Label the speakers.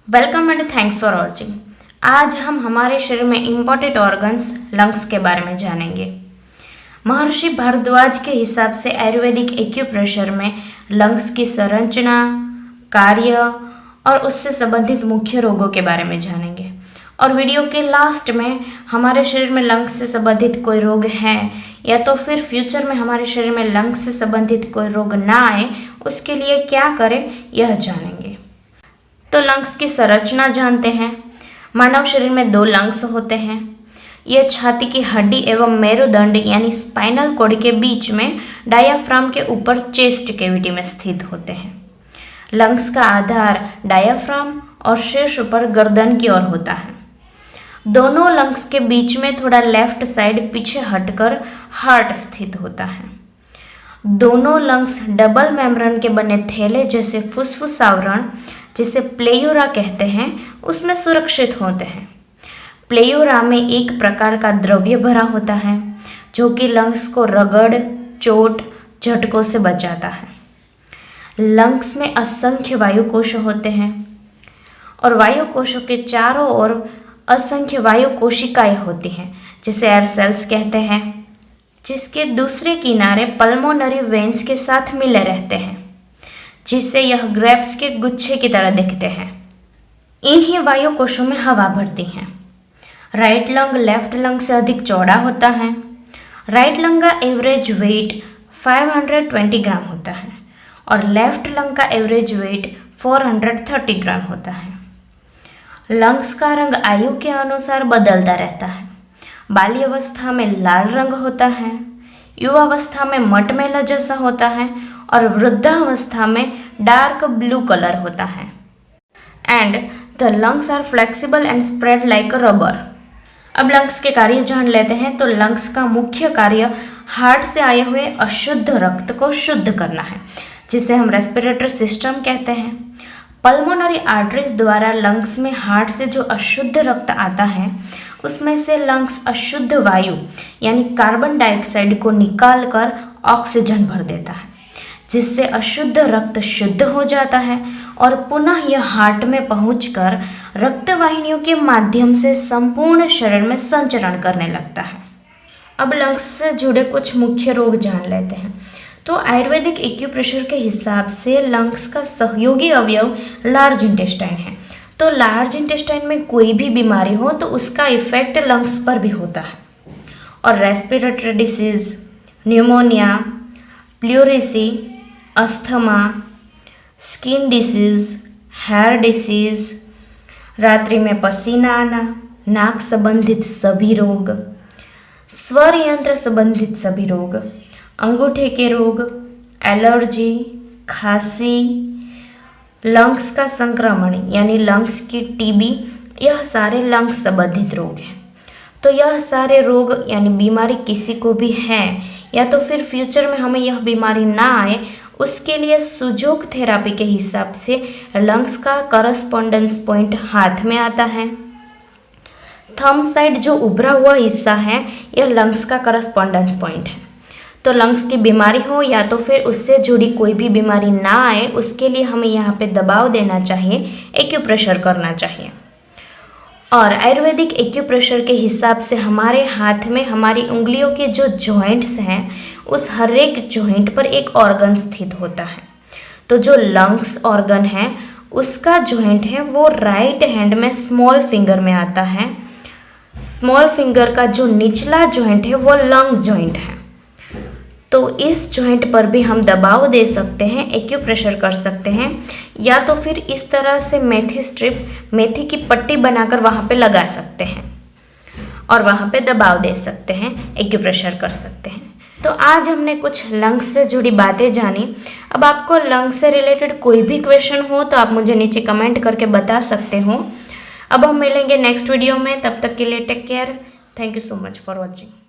Speaker 1: Welcome and thanks for watching. आज हम हमारे शरीर में इम्पॉर्टेंट ऑर्गन्स लंग्स के बारे में जानेंगे। महर्षि भारद्वाज के हिसाब से आयुर्वेदिक एक्यूप्रेशर में लंग्स की संरचना, कार्य और उससे संबंधित मुख्य रोगों के बारे में जानेंगे। और वीडियो के लास्ट में हमारे शरीर में लंग्स से संबंधित कोई रोग है या तो फिर फ्यूचर में हमारे शरीर में लंग्स से संबंधित कोई रोग ना आए, उसके लिए क्या करें यह जानेंगे। तो लंग्स की संरचना जानते हैं। मानव शरीर में 2 लंग्स होते हैं। ये छाती की हड्डी एवं मेरुदंड यानी स्पाइनल कॉर्ड के बीच में डायाफ्राम के ऊपर चेस्ट कैविटी में स्थित होते हैं। लंग्स का आधार डायाफ्राम और शीर्ष पर गर्दन की ओर होता है। दोनों लंग्स के बीच में थोड़ा लेफ्ट साइड पीछे हटकर हार्ट स्थित होता है। दोनों लंग्स डबल मेम्ब्रेन के बने थैले जैसे फुफ्फुस आवरण, जिसे प्लेयूरा कहते हैं, उसमें सुरक्षित होते हैं। प्लेयूरा में एक प्रकार का द्रव्य भरा होता है जो कि लंग्स को रगड़, चोट, झटकों से बचाता है। लंग्स में असंख्य वायु कोश होते हैं और वायु कोशों के चारों ओर असंख्य वायु कोशिकाएं होती हैं, जिसे एयर सेल्स कहते हैं, जिसके दूसरे किनारे पल्मोनरी वेन्स के साथ मिले रहते हैं, जिससे यह ग्रेप्स के गुच्छे की तरह दिखते हैं। इन्हीं वायु कोशों में हवा भरती हैं। राइट लंग लेफ्ट लंग से अधिक चौड़ा होता है। राइट लंग का एवरेज वेट 520 ग्राम होता है और लेफ्ट लंग का एवरेज वेट 430 ग्राम होता है। लंग्स का रंग आयु के अनुसार बदलता रहता है। बाल्यावस्था में लाल रंग होता है, युवावस्था में मटमैला जैसा होता है और वृद्धावस्था में डार्क ब्लू कलर होता है। And the lungs are flexible and spread like rubber. अब लंग्स के कार्य जान लेते हैं। तो लंग्स का मुख्य कार्य हार्ट से आए हुए अशुद्ध रक्त को शुद्ध करना है, जिसे हम रेस्पिरेटरी सिस्टम कहते हैं। पल्मोनरी आर्टरीज द्वारा लंग्स में हार्ट से जो अशुद्ध रक्त आता है, उसमें से लंग्स अशुद्ध वायु यानी कार्बन डाइऑक्साइड को निकाल कर ऑक्सीजन भर देता है, जिससे अशुद्ध रक्त शुद्ध हो जाता है और पुनः यह हार्ट में पहुंचकर रक्तवाहिनियों के माध्यम से संपूर्ण शरीर में संचरण करने लगता है। अब लंग्स से जुड़े कुछ मुख्य रोग जान लेते हैं। तो आयुर्वेदिक एक्यूप्रेशर के हिसाब से लंग्स का सहयोगी अवयव लार्ज इंटेस्टाइन है। तो लार्ज इंटेस्टाइन में कोई भी बीमारी हो तो उसका इफेक्ट लंग्स पर भी होता है। और respiratory disease, pneumonia, pleurisy, asthma, skin disease, hair disease, रात्रि में पसीना आना, नाक संबंधित सभी रोग, स्वर यंत्र संबंधित सभी रोग, अंगूठे के रोग, एलर्जी, खांसी, लंग्स का संक्रमण यानी लंग्स की टीबी, यह सारे लंग्स संबंधित रोग हैं। तो यह सारे रोग यानी बीमारी किसी को भी है या तो फिर फ्यूचर में हमें यह बीमारी ना आए, उसके लिए सुजोग थेरापी के हिसाब से लंग्स का करस्पॉन्डेंस पॉइंट हाथ में आता है। थंब साइड जो उभरा हुआ हिस्सा है, यह लंग्स का करस्पॉन्डेंस पॉइंट है। तो लंग्स की बीमारी हो या तो फिर उससे जुड़ी कोई भी बीमारी ना आए, उसके लिए हमें यहाँ पे दबाव देना चाहिए, एक्यूप्रेशर करना चाहिए। और आयुर्वेदिक एक्यूप्रेशर के हिसाब से हमारे हाथ में हमारी उंगलियों के जो जॉइंट्स हैं, उस हर एक जॉइंट पर एक ऑर्गन स्थित होता है। तो जो लंग्स ऑर्गन है उसका जॉइंट है वो राइट हैंड में स्मॉल फिंगर में आता है। स्मॉल फिंगर का जो निचला जॉइंट है वो लंग जॉइंट है। तो इस जॉइंट पर भी हम दबाव दे सकते हैं, एक्यूप्रेशर कर सकते हैं, या तो फिर इस तरह से मेथी स्ट्रिप, मेथी की पट्टी बनाकर वहाँ पे लगा सकते हैं और वहाँ पे दबाव दे सकते हैं, एक्यूप्रेशर कर सकते हैं। तो आज हमने कुछ लंग्स से जुड़ी बातें जानी। अब आपको लंग्स से रिलेटेड कोई भी क्वेश्चन हो तो आप मुझे नीचे कमेंट करके बता सकते हो। अब हम मिलेंगे नेक्स्ट वीडियो में, तब तक के लिए take care. Thank you so much for watching.